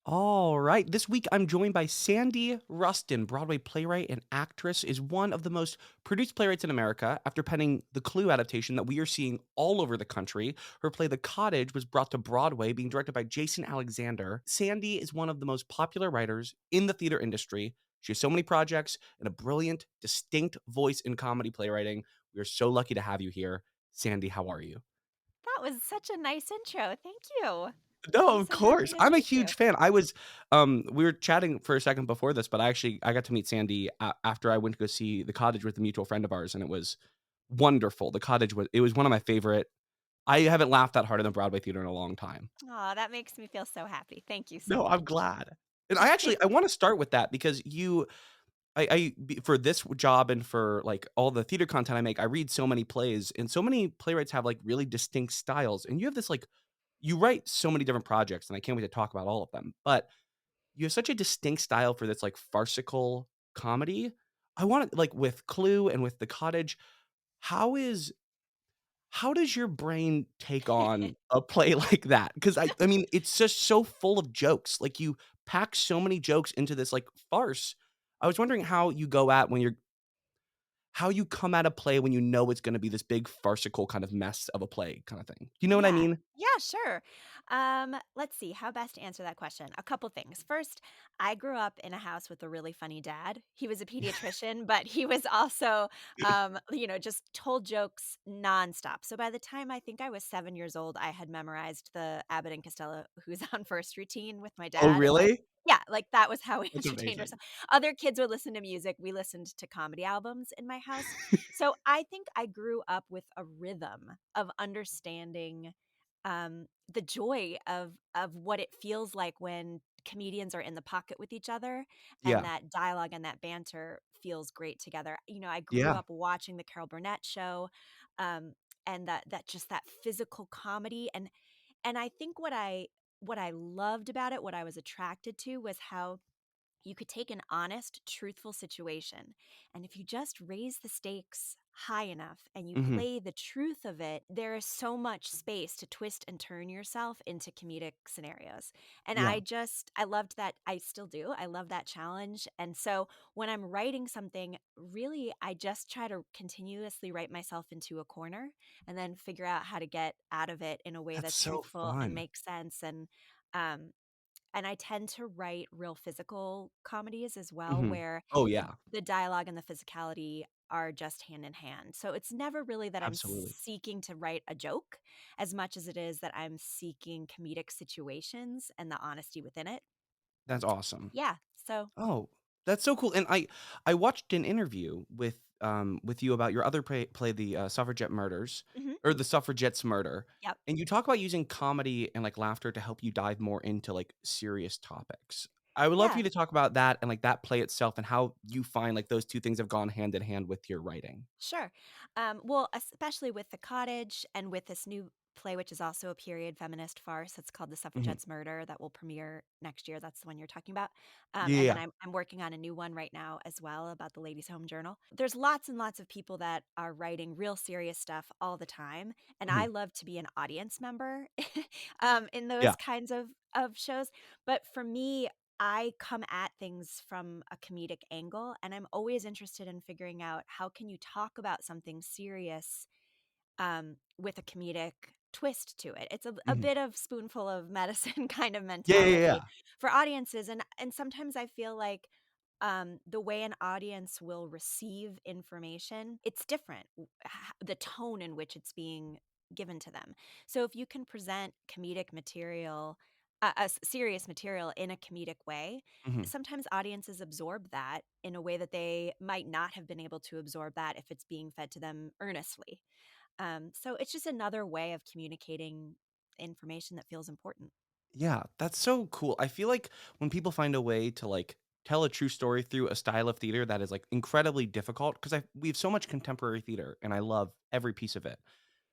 All right. This week, I'm joined by Sandy Rustin, Broadway playwright and actress, is one of the most produced playwrights in America after penning the Clue adaptation that we are seeing all over the country. Her play, The Cottage, was brought to Broadway, being directed by Jason Alexander. Sandy is one of the most popular writers in the theater industry. She has so many projects and a brilliant, distinct voice in comedy playwriting. We are so lucky to have you here. Sandy, how are you? That was such a nice intro. Thank you. No, I'm of so happy course. to I'm a meet you. huge fan. We were chatting for a second before this, but I got to meet Sandy after I went to go see The Cottage with a mutual friend of ours, and it was wonderful. It was one of my favorite. I haven't laughed that hard in the Broadway theater in a long time. Aw, that makes me feel so happy. Thank you so No, I'm much. glad. And I want to start with that because for this job and for like all the theater content I make, I read so many plays, and so many playwrights have like really distinct styles, and you have this like you write so many different projects, and I can't wait to talk about all of them. But you have such a distinct style for this, like, farcical comedy. I want to like, with Clue and with The Cottage, how is how does your brain take on a play like that? Because I mean, it's just so full of jokes, like, you pack so many jokes into this, like, farce. I was wondering how you come at a play when you know it's gonna be this big farcical kind of mess of a play kinda thing. You know what I Yeah. mean? Yeah, sure. Let's see how best to answer that question. A couple things. First, I grew up in a house with a really funny dad. He was a pediatrician, but he was also, just told jokes nonstop. So by the time I think I was 7 years old, I had memorized the Abbott and Costello Who's on First routine with my Oh, dad. And like, really? yeah, like that was how we That's entertained amazing. ourselves. Other kids would listen to music. We listened to comedy albums in my house. So I think I grew up with a rhythm of understanding the joy of what it feels like when comedians are in the pocket with each other and Yeah. that dialogue and that banter feels great together. You know, I grew Yeah. up watching the Carol Burnett show, um, and that just that physical comedy and I think what I loved about it, what I was attracted to was how you could take an honest, truthful situation, and if you just raise the stakes high enough and you Mhm. play the truth of it, there is so much space to twist and turn yourself into comedic scenarios. And Yeah. I loved that. I still do. I love that challenge. And so when I'm writing something, really, I just try to continuously write myself into a corner and then figure out how to get out of it in a way That's that's so truthful and fun. makes sense. Um, and I tend to write real physical comedies as well, Mhm. where Oh, yeah. the dialogue and the physicality are just hand in hand. So it's never really that I'm Absolutely. seeking to write a joke as much as it is that I'm seeking comedic situations and the honesty within it. That's awesome. Yeah. So, Oh, that's so cool, and I watched an interview with you about your other play, The, Suffragette Murders mhm, or The Suffragettes Murder, yep. and you talk about using comedy and, like, laughter to help you dive more into, like, serious topics. I would love for Yeah. you to talk about that and, like, that play itself and how you find, like, those 2 things have gone hand in hand with your writing. Sure. Well, especially with The Cottage and with this new play, which is also a period feminist farce. It's called The Mhm. Suffragettes Murder that will premiere next year. That's the one you're talking about. And then Yeah. I'm working on a new one right now as well about the Ladies' Home Journal. There's lots and lots of people that are writing real serious stuff all the time. And I Mhm. love to be an audience member in Yeah. those kinds of shows. But for me, I come at things from a comedic angle, and I'm always interested in figuring out how can you talk about something serious with a comedic twist to it. It's a Mhm. bit of spoonful of medicine kind of Yeah, yeah, yeah. mentality for audiences, and sometimes I feel like the way an audience will receive information, it's different. The tone in which it's being given to them. So if you can present comedic material, serious material in a comedic way, Mhm. sometimes audiences absorb that in a way that they might not have been able to absorb that if it's being fed to them earnestly. So it's just another way of communicating information that feels important. Yeah, that's so cool. I feel like when people find a way to like tell a true story through a style of theater that is like incredibly difficult because we have so much contemporary theater and I love every piece of it.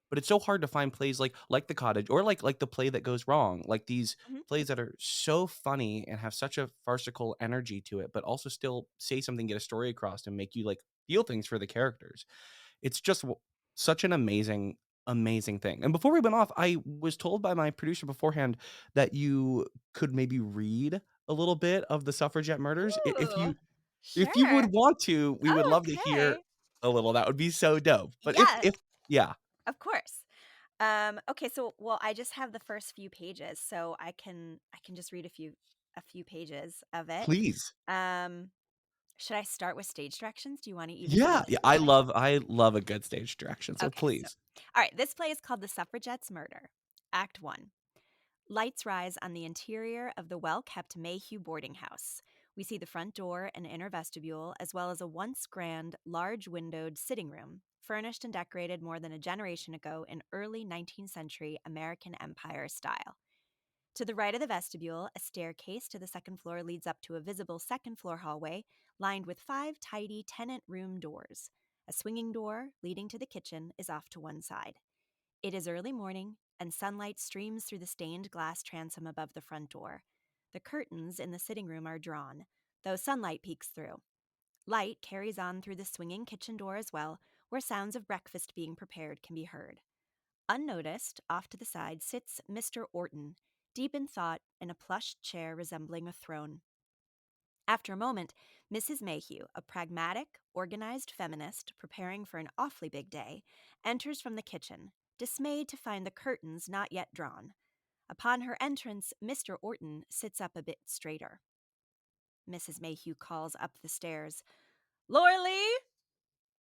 But it's so hard to find plays like The Cottage or like the play that goes wrong. Like these Mhm. plays that are so funny and have such a farcical energy to it, but also still say something, get a story across and make you like feel things for the characters. It's just such an amazing amazing thing. And before we went off, I was told by my producer beforehand that you could maybe read a little bit of the Suffragette Murders. I Ooh, if you would sure. want to, we would Oh, love to hear okay. a little. That would be so dope. But Yeah, if yeah, of course. Okay, so well, I just have the first few pages, so I can just read a few pages of it. please. Um, should I start with stage directions? Do you want to even hear Yeah, the yeah, beginning? I love a good stage direction, so Okay, so please. all right, this play is called The Suffragette's Murder. Act 1. Lights rise on the interior of the well kept Mayhew boarding house. We see the front door and inner vestibule, as well as a once grand, large windowed sitting room, furnished and decorated more than a generation ago in early 19th century American Empire style. To the right of the vestibule, a staircase to the second floor leads up to a visible second floor hallway lined with 5 tidy tenant room doors. A swinging door leading to the kitchen is off to one side. It is early morning, and sunlight streams through the stained glass transom above the front door. The curtains in the sitting room are drawn, though sunlight peeks through. Light carries on through the swinging kitchen door as well, where sounds of breakfast being prepared can be heard. Unnoticed, off to the side, sits Mr. Orton, deep in thought in a plush chair resembling a throne. After a moment, Mrs. Mayhew, a pragmatic, organized feminist preparing for an awfully big day, enters from the kitchen, dismayed to find the curtains not yet drawn. Upon her entrance, Mr. Orton sits up a bit straighter. Mrs. Mayhew calls up the stairs, "Lorelei!"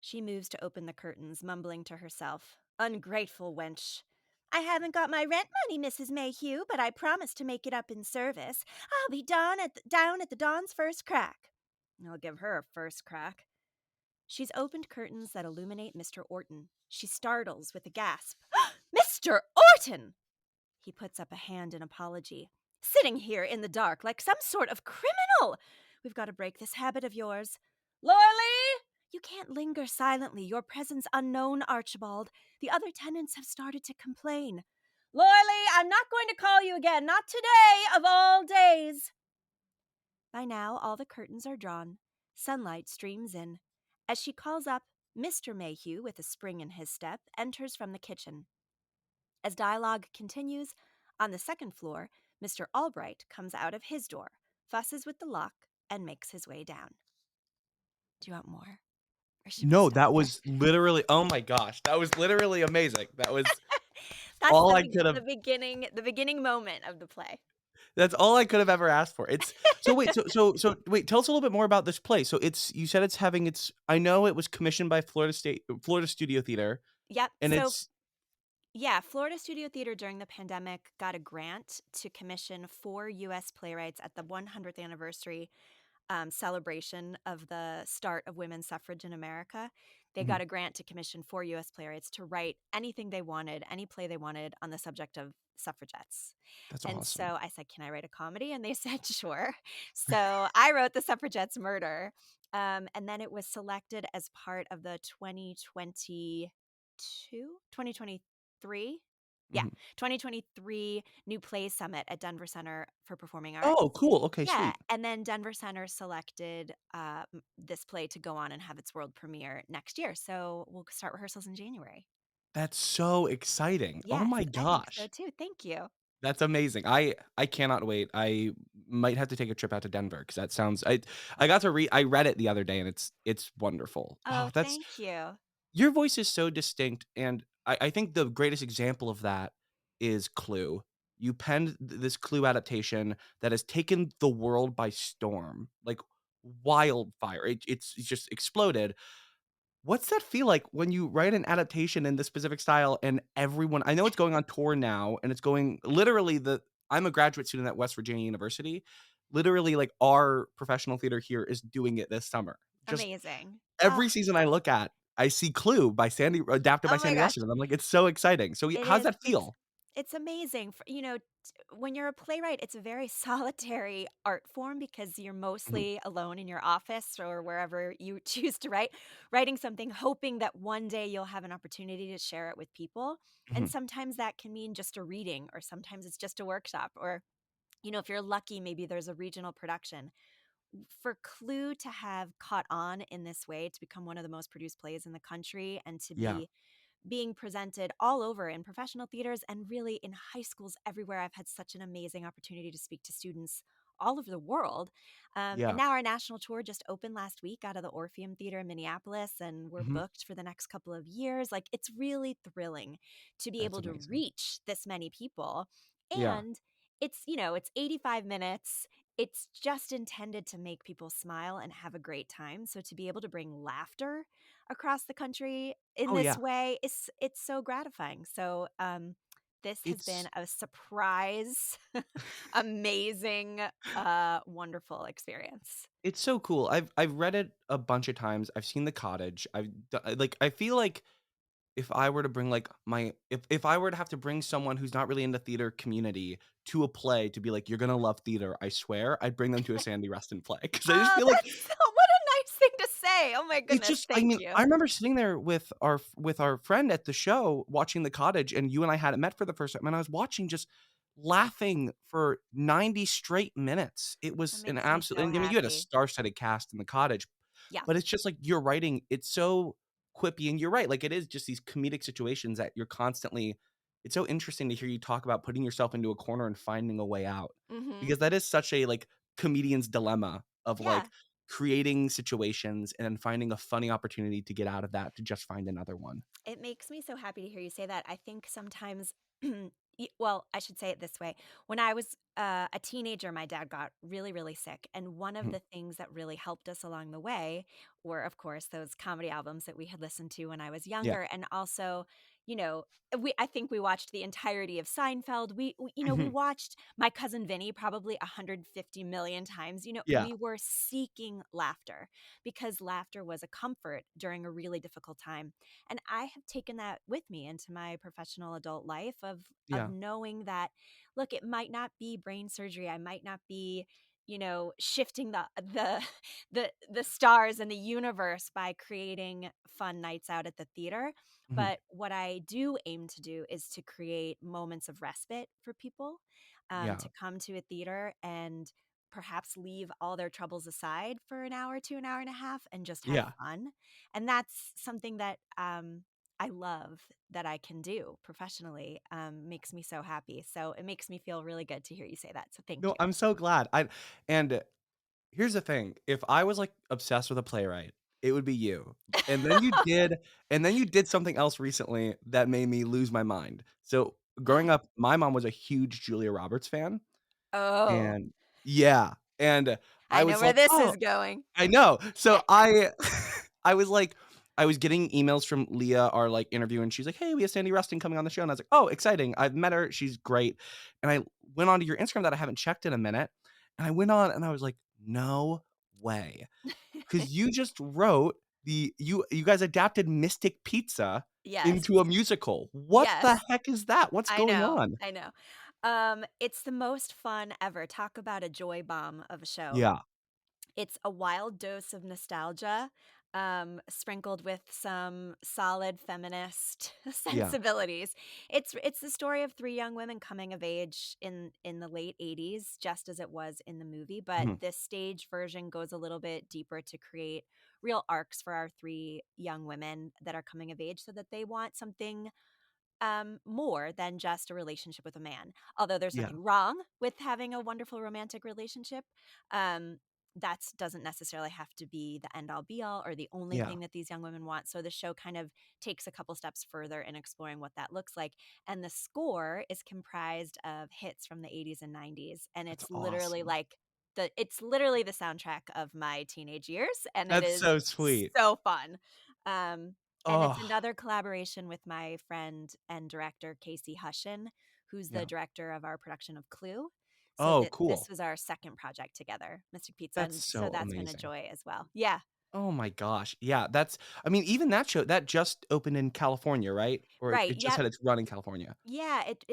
She moves to open the curtains, mumbling to herself, "Ungrateful wench. I haven't got my rent money, Mrs. Mayhew, but I promised to make it up in service. I'll be down at the dawn's first crack." I'll give her a first crack. She's opened curtains that illuminate Mr. Orton. She startles with a gasp. "Mr. Orton!" He puts up a hand in apology. "Sitting here in the dark like some sort of criminal! We've got to break this habit of yours. Lorelei! You can't linger silently. Your presence unknown, Archibald. The other tenants have started to complain. Lorelei, I'm not going to call you again. Not today, of all days." By now, all the curtains are drawn. Sunlight streams in. As she calls up, Mr. Mayhew, with a spring in his step, enters from the kitchen. As dialogue continues, on the second floor, Mr. Albright comes out of his door, fusses with the lock, and makes his way down. Do you want more? Or should we No, stop that there? was literally oh my gosh, that was literally amazing. That was That's all the I be- could have the beginning the beginning moment of the play. that's all I could have ever asked for. It's so wait, so wait, tell us a little bit more about this play. So it's you said it's having its I know it was commissioned by Florida Studio Theater, Yep. and So it's yeah, Florida Studio Theater during the pandemic got a grant to commission 4 U.S. playwrights at the 100th anniversary celebration of the start of women's suffrage in America. They got mhm, a grant to commission 4 U.S. playwrights to write anything they wanted, any play they wanted on the subject of suffragettes. that's And awesome. so I said, "Can I write a comedy?" And they said, "Sure." So I wrote The Suffragettes' Murder. And then it was selected as part of the 2023? Yeah, Mhm. 2023 New Plays Summit at Denver Center for Performing Arts. Oh, cool. Okay, Yeah, sweet. and then Denver Center selected, this play to go on and have its world premiere next year, so we'll start rehearsals in January. That's so exciting. Oh Yes, my I think so gosh. too, thank you. That's amazing. I cannot wait. I might have to take a trip out to Denver because that sounds I got to read I read it the other day and it's wonderful. Oh, Oh, that's thank you. your voice is so distinct, and I think the greatest example of that is Clue. You penned this Clue adaptation that has taken the world by storm, like wildfire. It's just exploded. What's that feel like when you write an adaptation in this specific style and everyone I know it's going on tour now and it's going literally the I'm a graduate student at West Virginia University. Literally, like, our professional theater here is doing it this summer. Just Amazing. Oh, every season I look at, I see Clue by Sandy adapted by oh my Sandy gosh. Rustin, and I'm like, "It's so exciting." So, y It how's is. that feel? It's amazing. When you're a playwright, it's a very solitary art form because you're Mhm, mostly alone in your office or wherever you choose to write, writing something, hoping that one day you'll have an opportunity to share it with people. And mhm. sometimes that can mean just a reading, or sometimes it's just a workshop, or if you're lucky, maybe there's a regional production. For Clue to have caught on in this way, to become one of the most produced plays in the country, and to Yeah. be being presented all over in professional theaters and really in high schools everywhere. I've had such an amazing opportunity to speak to students all over the world. And Yeah. now our national tour just opened last week out of the Orpheum Theater in Minneapolis, and we're Mhm. booked for the next couple of years. Like, it's really thrilling to be That's able to amazing. reach this many people. Yeah. And it's 85 minutes. It's just intended to make people smile and have a great time. So to be able to bring laughter across the country in Oh, this yeah. way is it's so gratifying. So this has been It's a surprise, amazing, wonderful experience. it's so cool. I've read it a bunch of times. I've seen The Cottage. Like, I feel like if I were to bring, like, my if I were to have to bring someone who's not really in the theater community to a play to be like, "You're gonna love theater, I swear," I'd bring them to a Sandy Rustin play because I just Oh, feel like that's so what a nice thing to say. Oh my it's goodness, just I thank mean, you. I remember sitting there with our friend at the show watching The Cottage, and you and I hadn't met for the first time, and I was watching just laughing for 90 straight minutes. It That was an makes me absolute so and I mean, you had a happy. star-studded cast in The Cottage, Yeah. but it's just like your writing, it's so quippy, and you're right, like, it is just these comedic situations that you're constantly it's so interesting to hear you talk about putting yourself into a corner and finding a way out, Mhm. because that is such a, like, comedian's dilemma of, Yeah. like, creating situations and then finding a funny opportunity to get out of that to just find another one. It makes me so happy to hear you say that. I think sometimes, well, I should say it this way. When I was a teenager, my dad got really, really sick. And one of Mhm, the things that really helped us along the way were, of course, those comedy albums that we had listened to when I was yeah. younger. And also, you know, I think we watched the entirety of Seinfeld. We Mhm, watched My Cousin Vinny probably 150 million times. yeah, We were seeking laughter because laughter was a comfort during a really difficult time, and I have taken that with me into my professional adult life of yeah, knowing that, look, it might not be brain surgery. I might not be, shifting the stars and the universe by creating fun nights out at the theater. mhm, But what I do aim to do is to create moments of respite for people, yeah, to come to a theater and perhaps leave all their troubles aside for an hour to an hour and a half and just have yeah. fun. And that's something that, I love that I can do professionally, makes me so happy. So it makes me feel really good to hear you say that. So thank No, you. I'm so glad. I and here's the thing, if I was, like, obsessed with a playwright, it would be you, and then you did something else recently that made me lose my mind. So, growing What? up, my mom was a huge Julia Roberts fan, Oh, and yeah, and I I know was where like, this "Oh." is going. I know. So I was like I was getting emails from Leah, our, like, interview, and she's like, "Hey, we have Sandy Rustin coming on the show," and I was like, "Oh, exciting. I've met her. She's great." And I went onto your Instagram that I haven't checked in a minute, and I went on and I was like, "No way." 'Cause you just wrote you guys adapted Mystic Pizza Yes. into a musical. What the Yes. heck is that? What's I going know. on? I know. It's the most fun ever. Talk about a joy bomb of a show. Yeah, It's a wild dose of nostalgia, sprinkled with some solid feminist yeah. sensibilities. It's the story of 3 young women coming of age in the late '80s, just as it was in the movie, but Mhm. this stage version goes a little bit deeper to create real arcs for our 3 young women that are coming of age so that they want something more than just a relationship with a man. Although there's Yeah, nothing wrong with having a wonderful romantic relationship, that doesn't necessarily have to be the end all be all or the only yeah. thing that these young women want. So the show kind of takes a couple steps further in exploring what that looks like. And the score is comprised of hits from the 80s and 90s. And That's literally awesome. it's literally the soundtrack of my teenage years. And it That's is so sweet. so fun. And it's Oh, another collaboration with my friend and director, Casey Hushin, who's the yeah. director of our production of Clue. So Oh, this cool. was our second project together, Mystic Pizza, That's and so so that's been a amazing. joy as well. Yeah, Oh my gosh. Yeah, that's I mean, even that show, that just opened in California, right? Or right. it just Yep. had its run in California? Yeah, it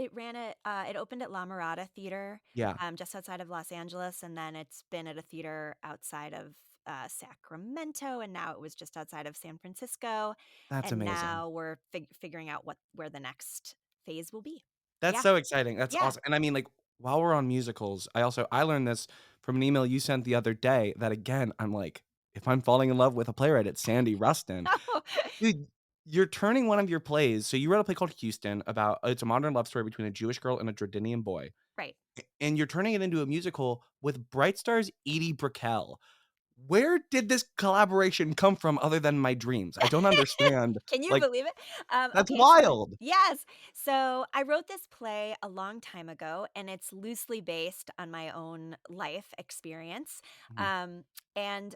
opened at La Mirada Theater, Yeah, just outside of Los Angeles, and then it's been at a theater outside of, Sacramento, and now it was just outside of San Francisco, that's and amazing. now we're figuring out where the next phase will be. That's Yeah, so exciting. That's yeah. awesome. And I mean, like, while we're on musicals, I learned this from an email you sent the other day that again, I'm like, if I'm falling in love with a playwright, it's Sandy Rustin. Dude, you're turning one of your plays so you wrote a play called Houston about it's a modern love story between a Jewish girl and a Jordanian boy, Right. and you're turning it into a musical with Bright Star's Edie Brickell. Where did this collaboration come from other than my dreams? I don't understand. Can you Like, believe it? that's Okay, so wild. yes. So I wrote this play a long time ago, and it's loosely based on my own life experience. Mhm, Um, and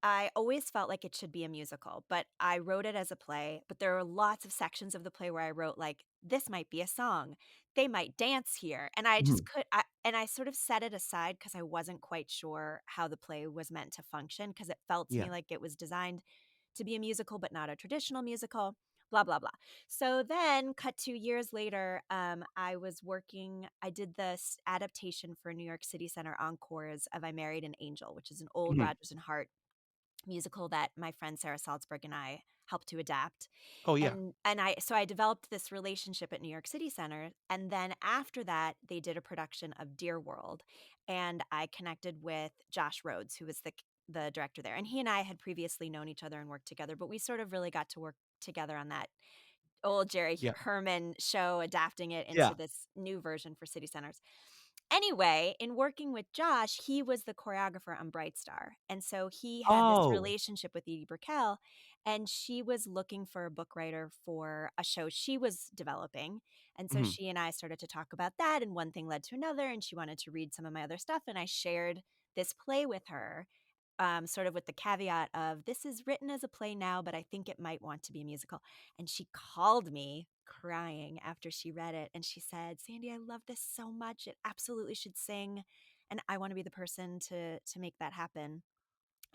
I always felt like it should be a musical, but I wrote it as a play. But there are lots of sections of the play where I wrote like, "This might be a song. They might dance here," and I just mhm. could. And I sort of set it aside because I wasn't quite sure how the play was meant to function because it felt to Yeah. me like it was designed to be a musical, but not a traditional musical, blah, blah, blah. So then, cut 2 years later, I did this adaptation for New York City Center Encores of I Married an Angel, which is an old Mhm. Rodgers and Hart musical that my friend Sarah Salzberg and I helped to adapt. Oh, yeah. And I developed this relationship at New York City Center, and then after that they did a production of Dear World, and I connected with Josh Rhodes, who was the director there. And he and I had previously known each other and worked together, but we sort of really got to work together on that old Jerry Yeah. Herman show, adapting it Yeah. into this new version for city centers. Anyway, in working with Josh, he was the choreographer on Bright Star. And so he had this Oh. relationship with Edie Brickell, and she was looking for a book writer for a show she was developing. And so Mhm. she and I started to talk about that, and one thing led to another, and she wanted to read some of my other stuff. And I shared this play with her, sort of with the caveat of this is written as a play now, but I think it might want to be a musical. And she called me crying after she read it. And she said, "Sandy, I love this so much. It absolutely should sing. And I want to be the person to make that happen."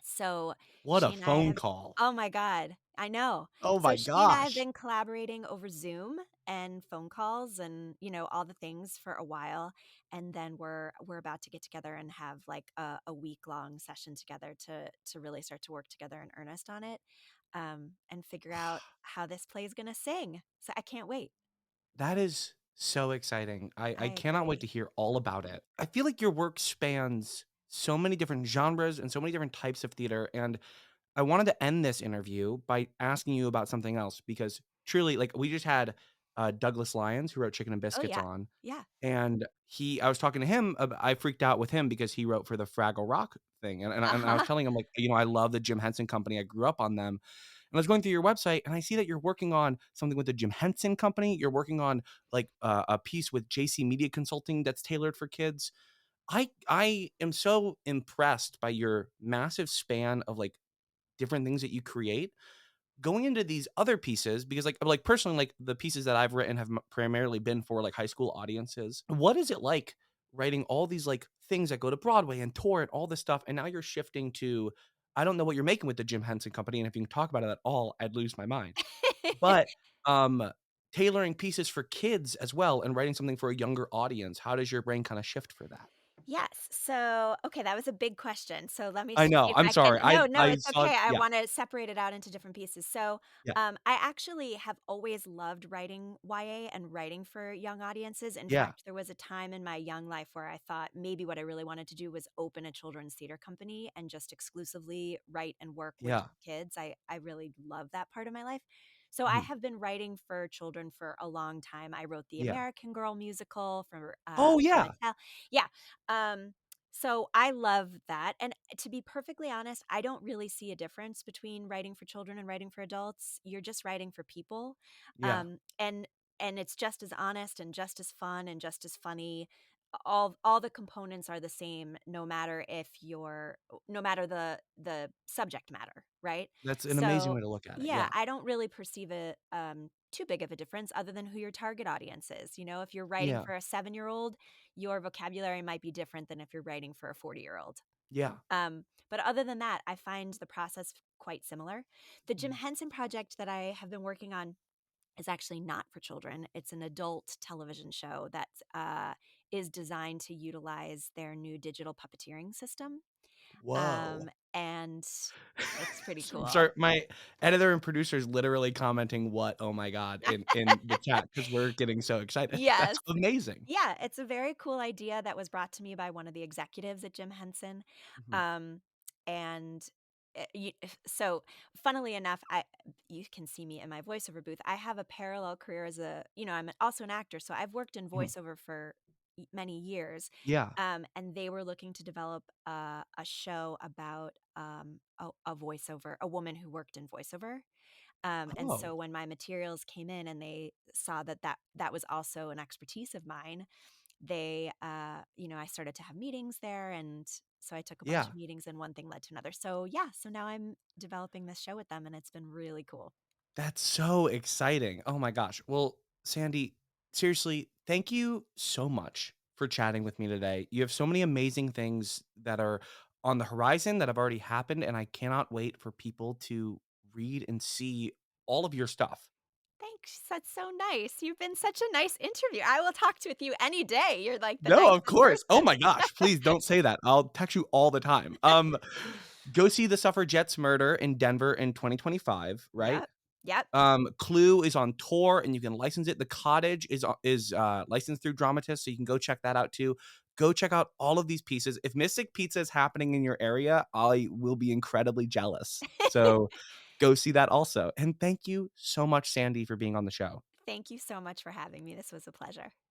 So What a she and I phone have call. oh my god, I know. Oh So my she and I have gosh. been collaborating over Zoom and phone calls and, all the things for a while, and then we're about to get together and have, like, a week-long session together to really start to work together in earnest on it, and figure out how this play is gonna sing. So I can't wait. That is so exciting. I I cannot wait to agree. hear all about it. I feel like your work spans so many different genres and so many different types of theater, and I wanted to end this interview by asking you about something else because truly, like, we just had, Douglas Lyons, who wrote Chicken and Oh, Biscuits yeah. on, Yeah. and I was talking to him I freaked out with him because he wrote for the Fraggle Rock thing, and I was telling him, like, I love the Jim Henson Company, I grew up on them, and I was going through your website, and I see that you're working on something with the Jim Henson Company, you're working on, like, a piece with JC Media Consulting that's tailored for kids. I am so impressed by your massive span of, like, different things that you create. Going into these other pieces, because, like, personally, like, the pieces that I've written have primarily been for, like, high school audiences. What is it like writing all these, like, things that go to Broadway and tour and all this stuff, and now you're shifting to I don't know what you're making with the Jim Henson Company, and if you can talk about it at all, I'd lose my mind. But, um, tailoring pieces for kids as well and writing something for a younger audience, how does your brain kinda shift for that? Yes. So, okay, that was a big question. So let me I see know, if I'm I can. sorry. No, no, I it's saw okay. I yeah, want to separate it out into different pieces. So, yeah, I actually have always loved writing YA and writing for young audiences. In yeah, fact, there was a time in my young life where I thought maybe what I really wanted to do was open a children's theater company and just exclusively write and work with yeah, kids. I really love that part of my life. So I mhm, have been writing for children for a long time. I wrote the yeah. American Girl musical Oh, for yeah. Mattel. Yeah. Um, so I love that, and to be perfectly honest, I don't really see a difference between writing for children and writing for adults. You're just writing for people, Yeah, and it's just as honest and just as fun and just as funny. All the components are the same, no matter the subject matter, right? that's an amazing So way to look at it, yeah, yeah, I don't really perceive it too big of a difference other than who your target audience is. If you're writing yeah, for a 7-year-old, your vocabulary might be different than if you're writing for a 40-year-old. yeah. But other than that, I find the process quite similar. The Jim Mhm. Henson project that I have been working on is actually not for children. It's an adult television show that is designed to utilize their new digital puppeteering system. Whoa. And it's pretty I'm cool. sorry, my editor and producer is literally commenting, "What? Oh my god," in the chat because 'cause we're getting so excited. That's Yes. amazing. Yeah, it's a very cool idea that was brought to me by one of the executives at Jim Henson. Mhm. Um, and So, funnily enough, I you can see me in my voiceover booth. I have a parallel career as I'm also an actor, so I've worked in Mhm. voiceover for many years. Yeah. And they were looking to develop a show about a voiceover, a woman who worked in voiceover. And Oh, so when my materials came in and they saw that was also an expertise of mine, I started to have meetings there, and so I took a bunch yeah. of meetings and one thing led to another. So yeah, so now I'm developing this show with them and it's been really cool. That's so exciting. Oh my gosh. Well, Sandy, seriously, thank you so much for chatting with me today. You have so many amazing things that are on the horizon that have already happened, and I cannot wait for people to read and see all of your stuff. Thanks. That's so nice. You've been such a nice interview. I will talk to with you any day. You're like the No, of nicest course. Oh person. my gosh, please don't say that. I'll text you all the time. Go see The Suffragettes Murder in Denver in 2025, right? Yep. Yep. Clue is on tour and you can license it. The Cottage is licensed through Dramatist, so you can go check that out too. Go check out all of these pieces. If Mystic Pizza is happening in your area, I will be incredibly jealous. So go see that also. And thank you so much, Sandy, for being on the show. Thank you so much for having me. This was a pleasure.